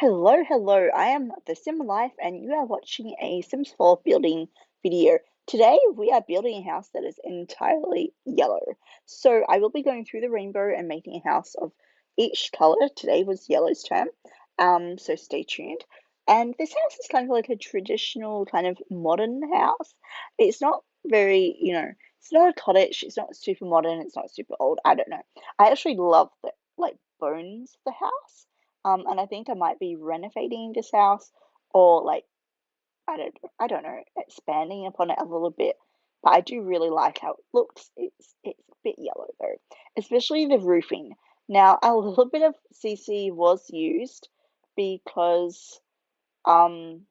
Hello, I am The Sim Life and you are watching a Sims 4 building video. Today we are building a house that is entirely yellow. So I will be going through the rainbow and making a house of each color. Today was yellow's turn, so stay tuned. And this house is kind of like a traditional kind of modern house. It's not very, it's not a cottage, it's not super modern, it's not super old, I don't know. I actually love the like bones of the house. And I think I might be renovating this house or like I don't know, expanding upon it a little bit. But I do really like how it looks. It's a bit yellow though, especially the roofing. Now a little bit of CC was used because um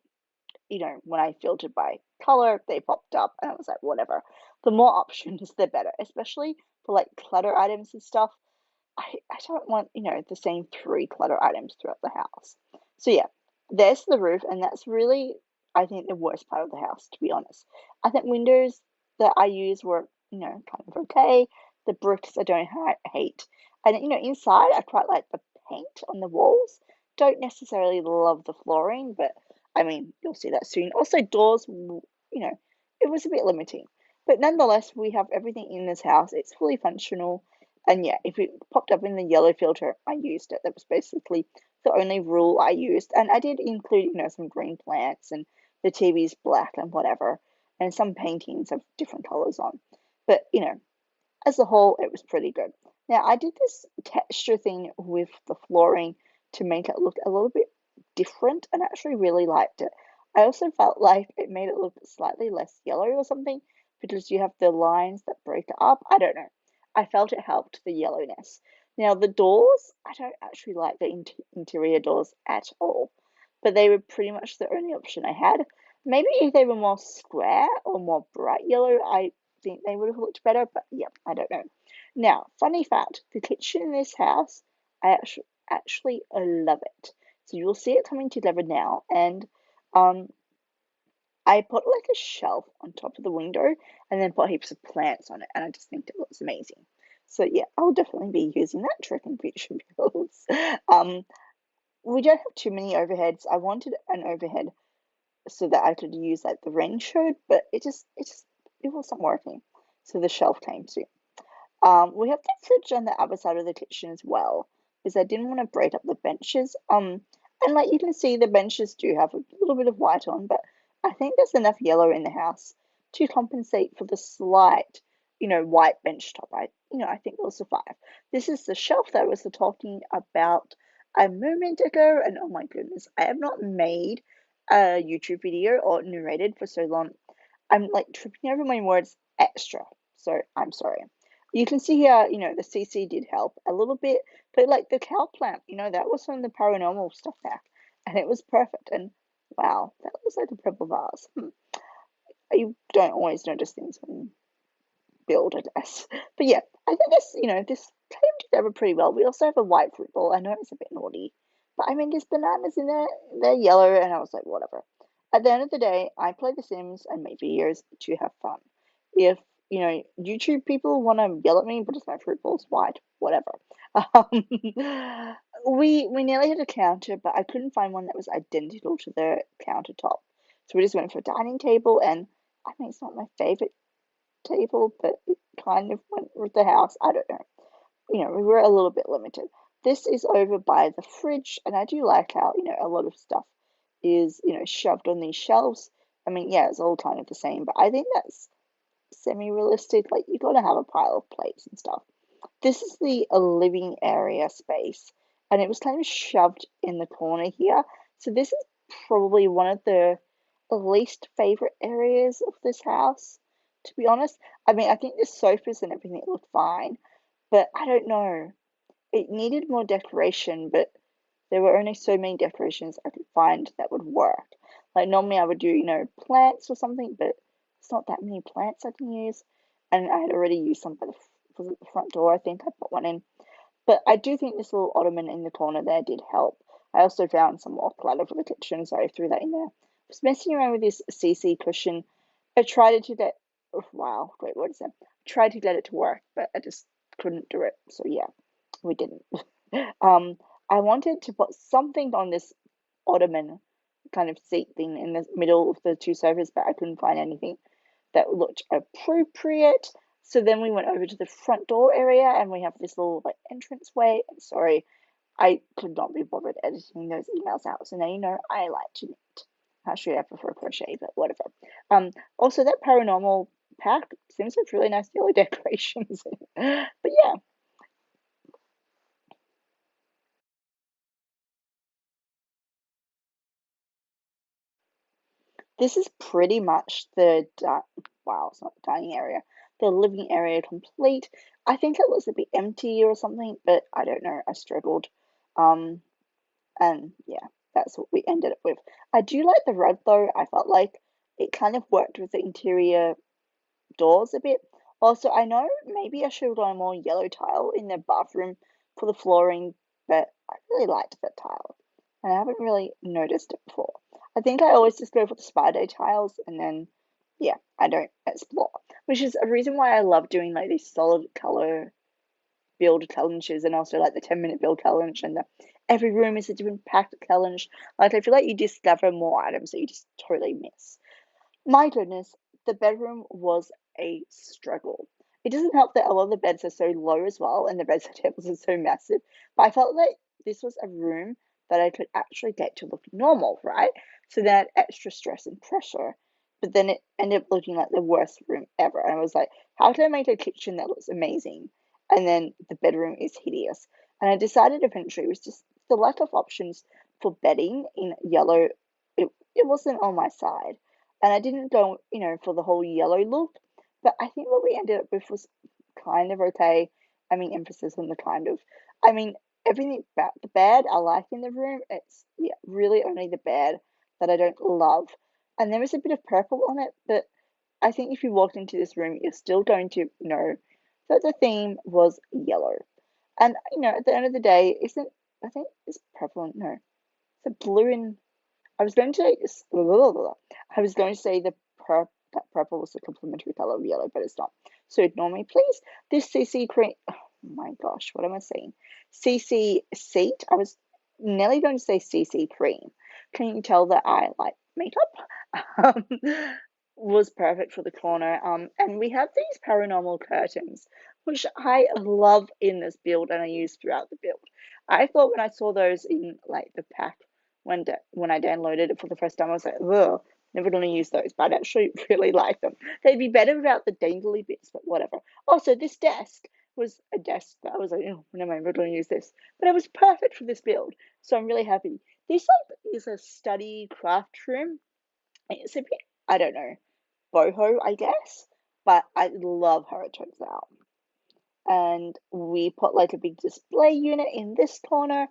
when I filtered by color, they popped up and I was like, whatever. The more options, the better, especially for like clutter items and stuff. I don't want, the same three clutter items throughout the house. So yeah, there's the roof, and that's really, I think, the worst part of the house, to be honest. I think windows that I use were, kind of okay. The bricks I don't hate. And, inside I quite like the paint on the walls. Don't necessarily love the flooring, but I mean, you'll see that soon. Also, doors, it was a bit limiting. But nonetheless, we have everything in this house. It's fully functional. And yeah, if it popped up in the yellow filter, I used it. That was basically the only rule I used. And I did include, some green plants and the TV's black and whatever, and some paintings of different colors on. But, as a whole, it was pretty good. Now, I did this texture thing with the flooring to make it look a little bit different and actually really liked it. I also felt like it made it look slightly less yellow or something because you have the lines that break it up. I don't know. I felt it helped the yellowness. Now, the doors, I don't actually like the interior doors at all, but they were pretty much the only option I had. Maybe if they were more square or more bright yellow, I think they would have looked better, but yeah, I don't know. Now, funny fact, the kitchen in this house, I actually love it. So you'll see it coming together now, and um, I put like a shelf on top of the window and then put heaps of plants on it, and I just think it looks amazing. So yeah, I'll definitely be using that trick in future builds. Um, we don't have too many overheads. I wanted an overhead so that I could use like the rain showed, but it wasn't working. So the shelf came soon. We have the fridge on the other side of the kitchen as well, because I didn't want to break up the benches. And like you can see, the benches do have a little bit of white on, but I think there's enough yellow in the house to compensate for the slight, white bench top. I think it'll survive. This is the shelf that I was talking about a moment ago, and oh my goodness, I have not made a YouTube video or narrated for so long. I'm like tripping over my words extra, so I'm sorry. You can see here, the CC did help a little bit, but like the cow plant, that was from the paranormal stuff pack, and it was perfect. And wow, that was like a purple vase. You don't always notice things when you build, I guess. But yeah, I think this came together pretty well. We also have a white fruit bowl. I know it's a bit naughty, but I mean, there's bananas in there. They're yellow, and I was like, whatever. At the end of the day, I play The Sims and make videos to have fun. If YouTube people want to yell at me because my fruit bowl's white, whatever. Um, we nearly had a counter, but I couldn't find one that was identical to the countertop. So we just went for a dining table, and I mean, it's not my favorite table, but it kind of went with the house. I don't know. We were a little bit limited. This is over by the fridge, and I do like how, a lot of stuff is, shoved on these shelves. I mean, yeah, it's all kind of the same, but I think that's semi-realistic. Like, you gotta have a pile of plates and stuff. This is the living area space, and it was kind of shoved in the corner here. So this is probably one of the least favorite areas of this house, to be honest. I mean, I think the sofas and everything look fine, but I don't know. It needed more decoration, but there were only so many decorations I could find that would work. Like normally I would do, plants or something, but it's not that many plants I can use. And I had already used some for the front door. I think I put one in. But I do think this little ottoman in the corner there did help. I also found some more clutter for the kitchen, so I threw that in there. I was messing around with this CC cushion. I tried to get, oh, wow, wait, what is that? I tried to get it to work, but I just couldn't do it. So yeah, we didn't. Um, I wanted to put something on this ottoman kind of seat thing in the middle of the two sofas, but I couldn't find anything that looked appropriate. So then we went over to the front door area and we have this little like entrance way. Sorry, I could not be bothered editing those emails out. So now you know I like to knit. Actually, I prefer crochet, but whatever. Also that paranormal pack seems with really nice yellow decorations. But yeah, this is pretty much the wow, it's not the dining area, the living area complete. I think it was a bit empty or something, but I don't know. I struggled. Um, and yeah, that's what we ended up with. I do like the rug though. I felt like it kind of worked with the interior doors a bit. Also, I know maybe I should have gone more yellow tile in the bathroom for the flooring, but I really liked that tile. And I haven't really noticed it before. I think I always just go for the spider tiles and then, yeah, I don't explore. Which is a reason why I love doing like these solid color build challenges and also like the 10-minute build challenge and the every room is a different pack challenge. Like I feel like you discover more items that you just totally miss. My goodness, the bedroom was a struggle. It doesn't help that a lot of the beds are so low as well, and the bedside tables are so massive. But I felt like this was a room that I could actually get to look normal, right? So that extra stress and pressure. But then it ended up looking like the worst room ever. And I was like, how can I make a kitchen that looks amazing? And then the bedroom is hideous. And I decided eventually it was just the lack of options for bedding in yellow. It wasn't on my side. And I didn't go, for the whole yellow look, but I think what we ended up with was kind of okay. I mean, emphasis on the kind of. I mean, everything about the bed I like in the room. It's yeah, really only the bed that I don't love. And there is a bit of purple on it, but I think if you walked into this room, you're still going to know that the theme was yellow. And at the end of the day, isn't I think it's purple? No, it's a blue and I was going to I was going to say that purple was the complementary color of yellow, but it's not. So ignore me, please. This CC cream. Oh my gosh, what am I saying? CC seat. I was nearly going to say CC cream. Can you tell that I like makeup? Um, was perfect for the corner. And we have these paranormal curtains, which I love in this build and I use throughout the build. I thought when I saw those in like the pack when I downloaded it for the first time, I was like, ugh, never gonna use those. But I actually really like them. They'd be better without the dangly bits, but whatever. Also, this desk was a desk that I was like, oh, when am I ever gonna use this? But it was perfect for this build, so I'm really happy. This like is a study craft room. It's a bit, I don't know, boho, I guess, but I love how it turns out. And we put like a big display unit in this corner,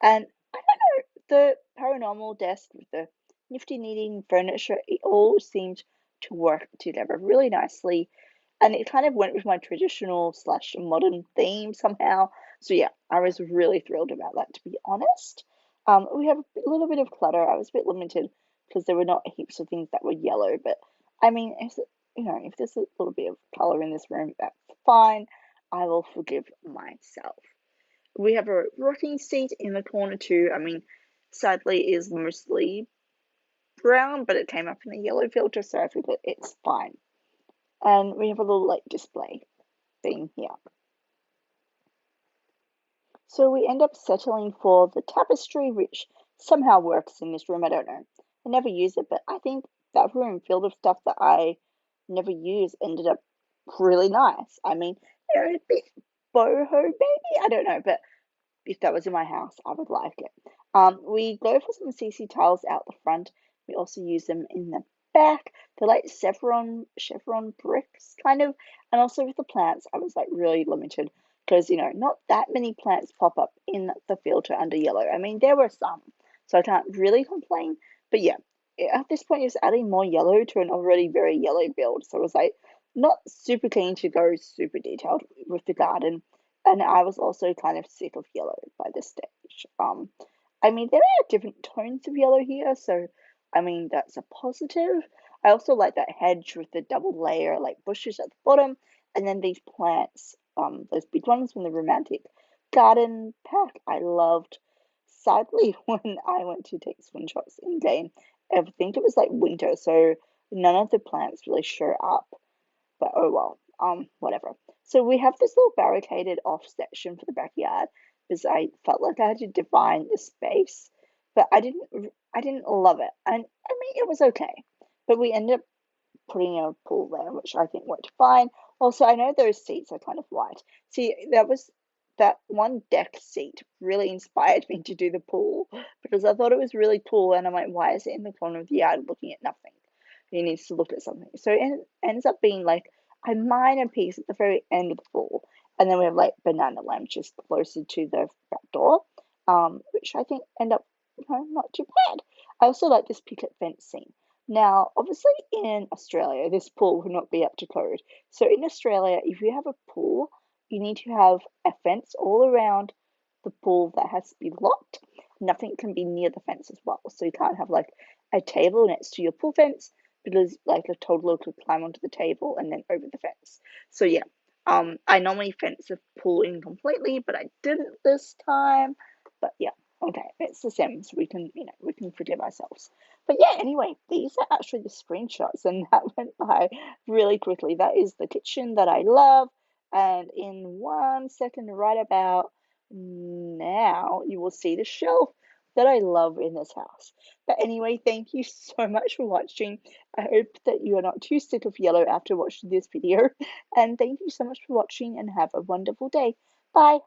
and I don't know, the paranormal desk with the nifty knitting furniture, it all seemed to work together really nicely. And it kind of went with my traditional slash modern theme somehow. So yeah, I was really thrilled about that, to be honest. We have a little bit of clutter. I was a bit limited because there were not heaps of things that were yellow, but I mean, if there's a little bit of color in this room, that's fine. I will forgive myself. We have a rocking seat in the corner too. I mean, sadly, it is mostly brown, but it came up in a yellow filter, so I figured it's fine. And we have a little like display thing here. So we end up settling for the tapestry, which somehow works in this room. I don't know. I never use it, but I think that room filled with stuff that I never use ended up really nice. I mean, a bit boho maybe. I don't know, but if that was in my house, I would like it. We go for some CC tiles out the front. We also use them in the back. They're like chevron bricks kind of. And also with the plants, I was like really limited because not that many plants pop up in the filter under yellow. I mean, there were some, so I can't really complain. But yeah, at this point, it's adding more yellow to an already very yellow build. So I was like not super keen to go super detailed with the garden, and I was also kind of sick of yellow by this stage. I mean, there are different tones of yellow here, so I mean, that's a positive. I also like that hedge with the double layer, like bushes at the bottom, and then these plants, those big ones from the romantic garden pack. I loved sadly, when I went to take screenshots in game, I think it was like winter, so none of the plants really show up. But oh well, whatever. So we have this little barricaded off section for the backyard because I felt like I had to define the space, but I didn't love it. And I mean, it was okay, but we ended up putting a pool there, which I think worked fine. Also, I know those seats are kind of white. See, that one deck seat really inspired me to do the pool because I thought it was really cool, and I'm like, why is it in the corner of the yard looking at nothing? He needs to look at something. So it ends up being like a minor piece at the very end of the pool, and then we have like banana lamps just closer to the back door, which I think end up, not too bad. I also like this picket fencing. Now, obviously, in Australia, this pool would not be up to code. So, in Australia, if you have a pool, you need to have a fence all around the pool that has to be locked. Nothing can be near the fence as well. So, you can't have like a table next to your pool fence because, like, a toddler could climb onto the table and then over the fence. So, yeah, I normally fence the pool in completely, but I didn't this time. But yeah, okay, it's The Sims. We can forgive ourselves. But yeah, anyway, these are actually the screenshots, and that went by really quickly. That is the kitchen that I love, and in 1 second, right about now, you will see the shelf that I love in this house. But anyway, thank you so much for watching. I hope that you are not too sick of yellow after watching this video, and thank you so much for watching, and have a wonderful day. Bye!